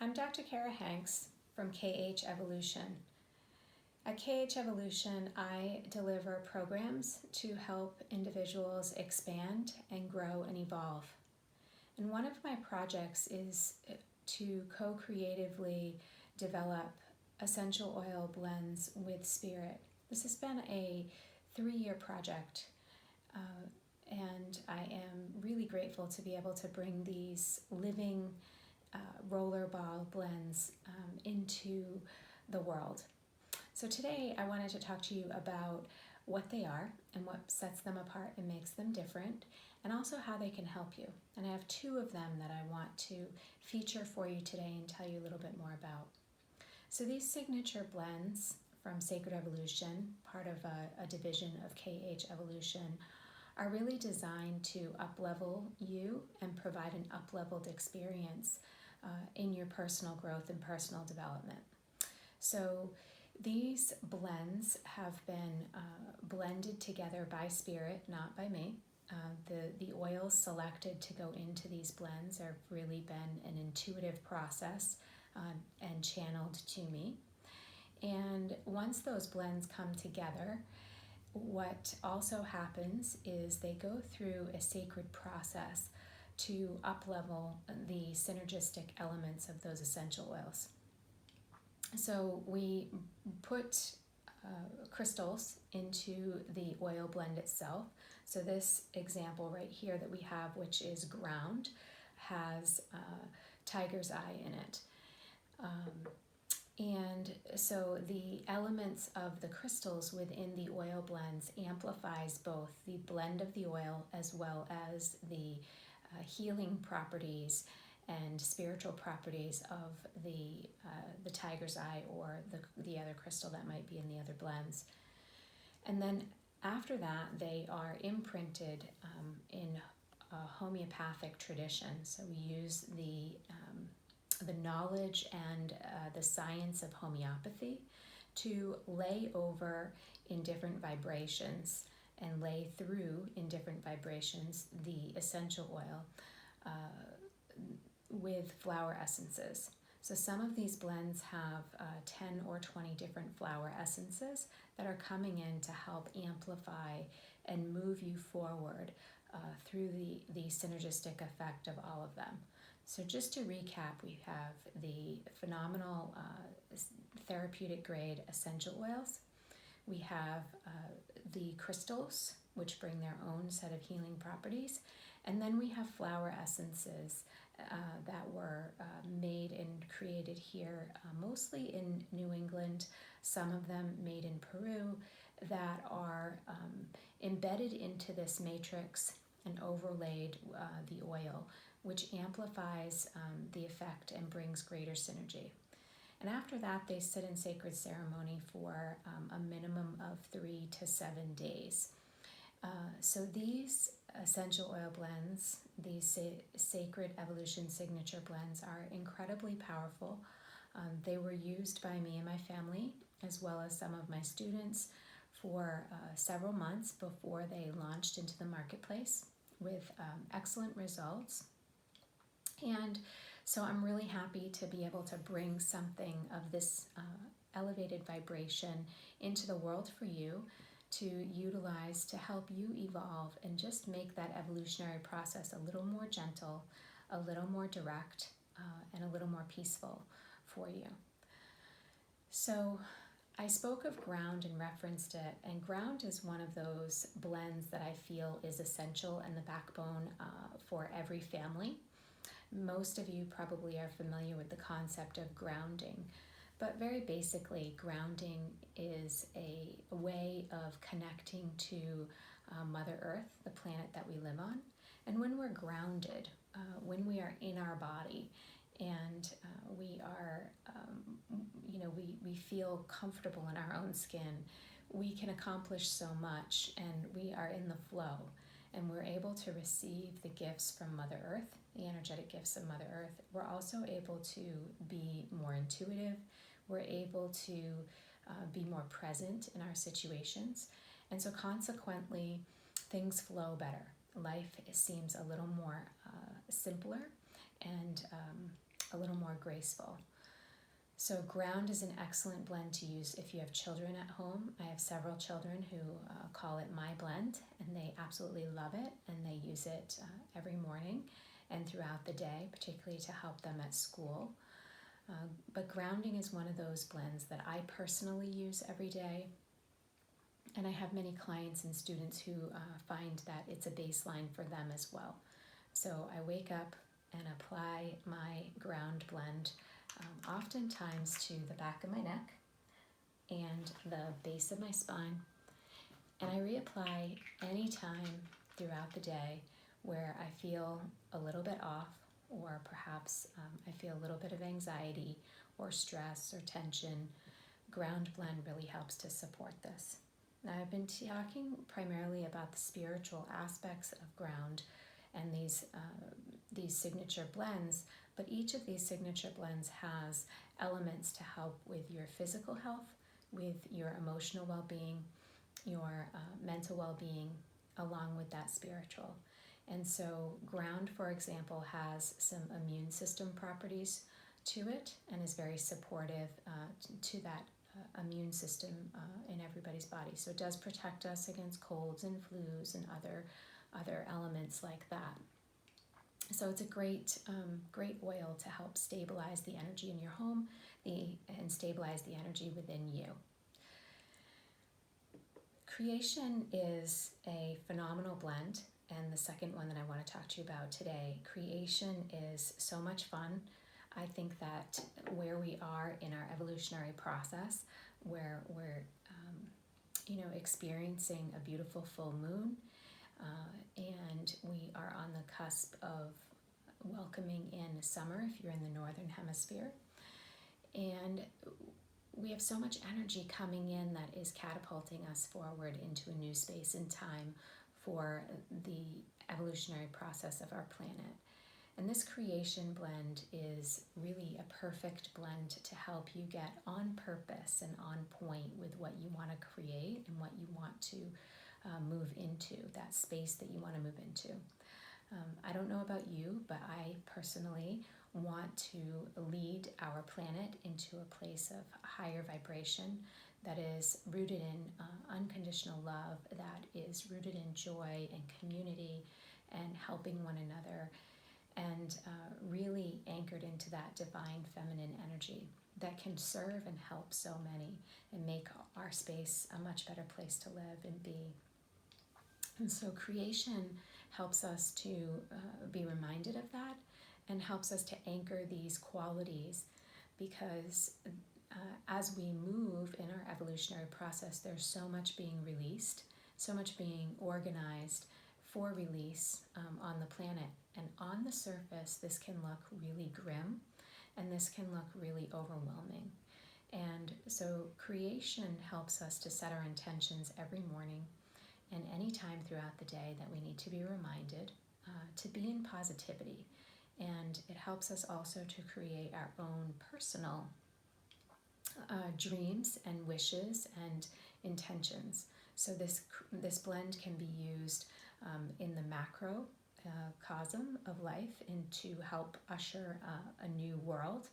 I'm Dr. Kara Hanks from KH Evolution. At KH Evolution, I deliver programs to help individuals expand and grow and evolve. And one of my projects is to co-creatively develop essential oil blends with spirit. This has been a 3-year project, and I am really grateful to be able to bring these living rollerball blends into the world. So today I wanted to talk to you about what they are and what sets them apart and makes them different, and also how they can help you. And I have 2 of them that I want to feature for you today and tell you a little bit more about. So these signature blends from Sacred Evolution, part of a division of KH Evolution, are really designed to up-level you and provide an up-leveled experience in your personal growth and personal development. So these blends have been blended together by spirit, not by me. The oils selected to go into these blends have really been an intuitive process and channeled to me. And once those blends come together, what also happens is they go through a sacred process to up-level the synergistic elements of those essential oils. So we put crystals into the oil blend itself. So this example right here that we have, which is ground, has tiger's eye in it. And so the elements of the crystals within the oil blends amplifies both the blend of the oil as well as the healing properties and spiritual properties of the tiger's eye or the other crystal that might be in the other blends. And then after that, they are imprinted in a homeopathic tradition. So we use the knowledge and the science of homeopathy to lay over in different vibrations and lay through in different vibrations the essential oil with flower essences. So some of these blends have 10 or 20 different flower essences that are coming in to help amplify and move you forward through the synergistic effect of all of them. So just to recap, we have the phenomenal therapeutic grade essential oils. We have the crystals, which bring their own set of healing properties. And then we have flower essences that were made and created here, mostly in New England, some of them made in Peru, that are embedded into this matrix and overlaid the oil, which amplifies the effect and brings greater synergy. And after that, they sit in sacred ceremony for a minimum of 3 to 7 days. So these essential oil blends, these Sacred Evolution signature blends, are incredibly powerful. They were used by me and my family, as well as some of my students, for several months before they launched into the marketplace with excellent results. And so I'm really happy to be able to bring something of this elevated vibration into the world for you to utilize to help you evolve and just make that evolutionary process a little more gentle, a little more direct, and a little more peaceful for you. So I spoke of ground and referenced it, and ground is one of those blends that I feel is essential and the backbone for every family. Most of you probably are familiar with the concept of grounding, but very basically, grounding is a way of connecting to Mother Earth, the planet that we live on. And when we're grounded, when we are in our body and we are, we feel comfortable in our own skin, we can accomplish so much, and we are in the flow. And we're able to receive the gifts from Mother Earth, the energetic gifts of Mother Earth. We're also able to be more intuitive. We're able to be more present in our situations. And so consequently, things flow better. Life seems a little more simpler and a little more graceful. So ground is an excellent blend to use if you have children at home. I have several children who call it my blend, and they absolutely love it, and they use it every morning and throughout the day, particularly to help them at school. But grounding is one of those blends that I personally use every day, and I have many clients and students who find that it's a baseline for them as well. So I wake up and apply my ground blend oftentimes to the back of my neck and the base of my spine, and I reapply anytime throughout the day where I feel a little bit off, or perhaps I feel a little bit of anxiety or stress or tension. Ground blend really helps to support this. Now, I've been talking primarily about the spiritual aspects of ground and these signature blends, but each of these signature blends has elements to help with your physical health, with your emotional well-being, your mental well-being, along with that spiritual. And so ground, for example, has some immune system properties to it and is very supportive to that immune system in everybody's body. So it does protect us against colds and flus and other elements like that. So it's a great oil to help stabilize the energy in your home and stabilize the energy within you. Creation is a phenomenal blend, and the second one that I want to talk to you about today. Creation is so much fun. I think that where we are in our evolutionary process, where we're experiencing a beautiful full moon, and we are on the cusp of welcoming in summer if you're in the northern hemisphere, and we have so much energy coming in that is catapulting us forward into a new space and time for the evolutionary process of our planet. And this creation blend is really a perfect blend to help you get on purpose and on point with what you want to create and what you want to move into, that space that you want to move into. I don't know about you, but I personally want to lead our planet into a place of higher vibration that is rooted in unconditional love, that is rooted in joy and community and helping one another, and really anchored into that divine feminine energy that can serve and help so many and make our space a much better place to live and be. And so creation helps us to be reminded of that and helps us to anchor these qualities, because as we move in our evolutionary process, there's so much being released, so much being organized for release on the planet. And on the surface, this can look really grim and this can look really overwhelming. And so creation helps us to set our intentions every morning and any time throughout the day that we need to be reminded to be in positivity. And it helps us also to create our own personal dreams and wishes and intentions. So this blend can be used in the macro cosm of life and to help usher a new world,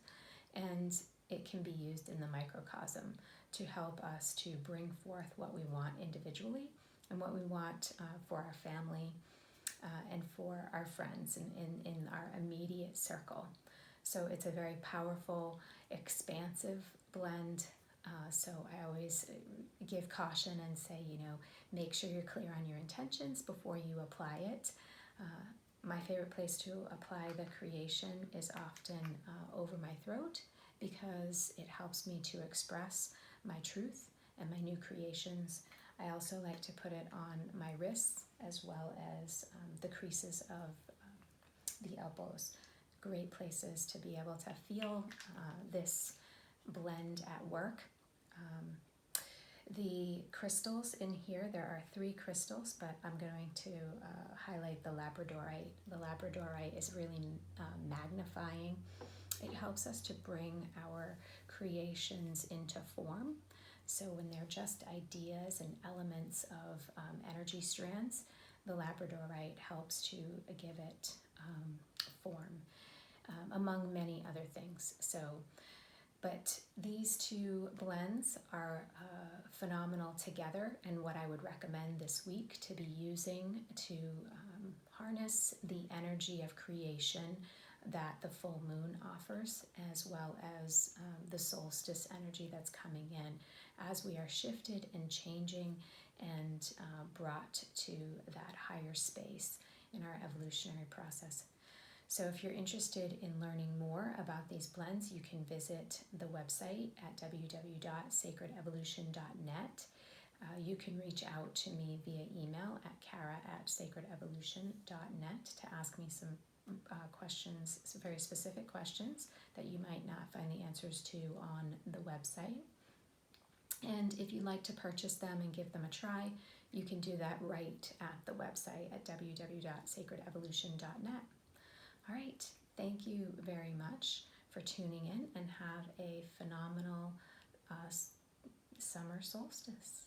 and it can be used in the microcosm to help us to bring forth what we want individually and what we want for our family and for our friends in our immediate circle. So it's a very powerful, expansive blend. So I always give caution and say, make sure you're clear on your intentions before you apply it. My favorite place to apply the creation is often over my throat, because it helps me to express my truth and my new creations. I also like to put it on my wrists as well as the creases of the elbows. Great places to be able to feel this blend at work. The crystals in here, there are 3 crystals, but I'm going to highlight the labradorite. The labradorite is really magnifying. It helps us to bring our creations into form. So when they're just ideas and elements of energy strands, the labradorite helps to give it form. among many other things. But these two blends are phenomenal together, and what I would recommend this week to be using to harness the energy of creation that the full moon offers, as well as the solstice energy that's coming in as we are shifted and changing and brought to that higher space in our evolutionary process. So if you're interested in learning more about these blends, you can visit the website at www.sacredevolution.net. You can reach out to me via email at kara@sacredevolution.net to ask me some questions, some very specific questions that you might not find the answers to on the website. And if you'd like to purchase them and give them a try, you can do that right at the website at www.sacredevolution.net. All right, thank you very much for tuning in, and have a phenomenal summer solstice.